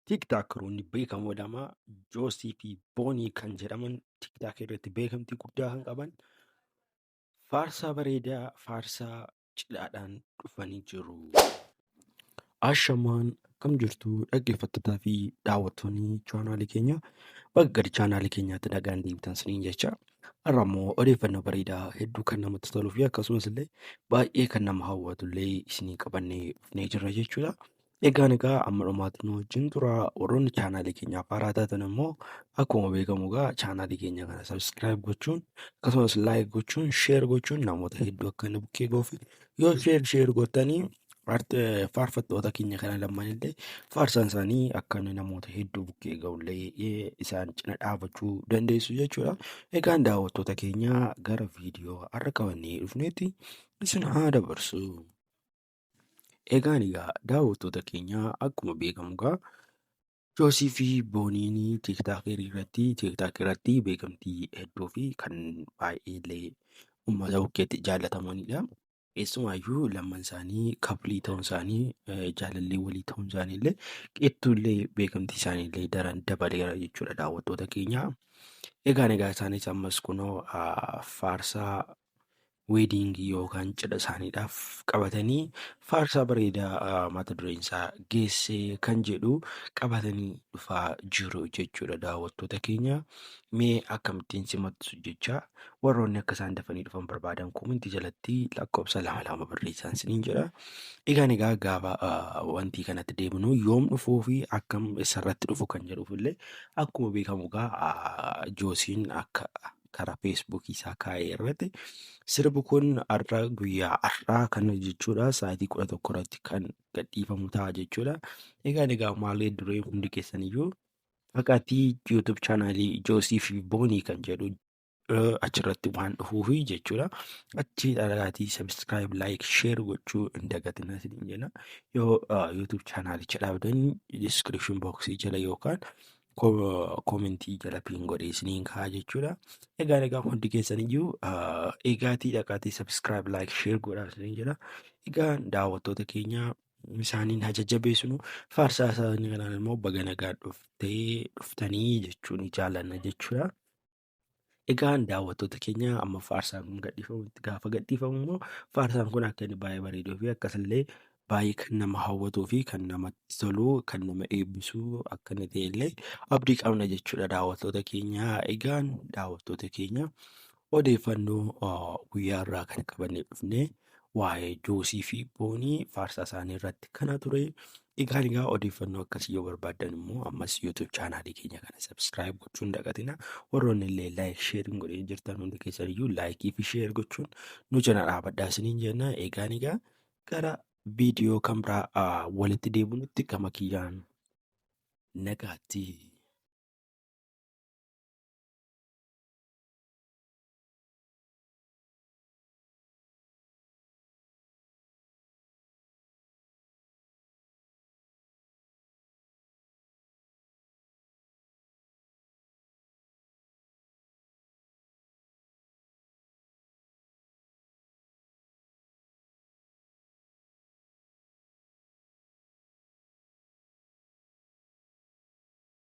Tiktaakeroonni beekamoo lama Joosii fi Boonii kan jedhaman tiktaakii irratti beekamtii guddaa kan qaban faarsaa bareedaa faarsaa cidhaadhaan dhufanii jiru. Ashamaan akkam jirtu dhaggeeffattotaa fi daawwattoonni chaanaalii keenya bakka gadi chaanaalii keenyaatti nagaan deebitan siniin jecha har'a immoo odeeffannoo bareedaa hedduu kan namatti toluu fi akkasumas illee baay'ee kan nama hawwatullee isinii qabannee dhufnee jirra jechuudha. Egaan amma dhumaatti nu wajjin tura. Warroonni chaanaalii keenyaaf haaraa taatan immoo akkuma beekamu chaanaalii keenya kana sabskiraayib gochuun akkasumas laayik gochuun sheer gochuun namoota hedduu akka inni bukkee ga'uuf yoo sheer gootanii faarfattoota keenya kana lammanillee faarsaan isaanii akka inni namoota hedduu bukkee ga'ullee isaan cina dhaabachuu dandeessu jechuudha. Egaan daawwattoota keenya gara viidiyoo har'a qabannee dhufneetti isin haa dabarsu. Egaan daawwattoota keenya akkuma beekamu Joosii fi Booniin tiiktaakii irratti beekamtii hedduu fi kan baay'ee illee uummata bukkeetti jaallatamanidha. Keessumaayyuu lamman isaanii kaplii ta'uun isaanii jaalallee walii ta'uun isaanii illee qeettuullee beekamtii isaanii illee daran dabaleera jechuudha daawwattoota keenya. Egaan isaanis ammas kunoo faarsaa weediingii yookaan cidha isaaniidhaaf qabatanii faarsaa bareedaa mata dureen isaa geessee kan jedhu qabatanii dhufaa jiru jechuudha daawwattoota keenya. Mee akkamittiin simattu jecha warroonni akka isaan dafanii dhufan barbaadan komentii jalatti lakkoofsa 2 barreessaa isiniin jedha. Egaan gaafa wanti kanatti deemnu yoom dhufuu fi akkam isarratti dhufu kan jedhuuf illee akkuma beekamu Joosiin akka karaa feesbuukii isaa kaa'ee irratti sirbi kun har'a guyyaa har'aa kana jechuudha sa'aatii 11 irratti kan gadhiifamu ta'a jechuudha. Egaan maal duree hundi keessaniyyuu akkaatii YouTube chaanaalii Joosii fi Boonii kan jedhu achirratti waan dhufuufi jechuudha. Achi dhalaatii subscribe like share gochuu hin dagatinaa isiniin jenna. Yoo YouTube chaanaalicha dhaabdan description boxii jala yookaan komentii jala piin godhee isiniin kaa'aa jechuudha. Egaan hundi keessaniyyuu dhaqaatii subscribe like share godhaa isiniin jedha. Egaan daawwattoota keenya isaaniin jajjabeessinu faarsaa isaanii kanaan immoo baga nagaan dhuftanii jechuun jaallanna jechuudha. Egaan daawwattoota keenya amma faarsaan kun gaafa gadhiifamu immoo faarsaan kun akka inni baay'ee bareeduu fi akkasillee baay'ee kan nama hawwatuu fi kan namatti tolu kan nama eebbisuu akka inni ta'e illee abdii qabna jechuudha daawwattoota keenya. Egaan daawwattoota keenya odeeffannoo guyyaa irraa kan qabannee dhufne waa'ee Joosii fi Boonii faarsaa isaanii irratti kana ture. Egaan odeeffannoo akkasii yoo barbaaddan immoo ammas YouTube chaanaalii keenya kana subscribe gochuun dagatina. Warroonni illee like share godhee jirtan hundi keessaniyyuu laayikii fi share gochuun nu jala dhaabadhaa isiniin jenna. Egaan gara viidiyoo kan biraa walitti deebinutti gama kiyyaan nagaatti.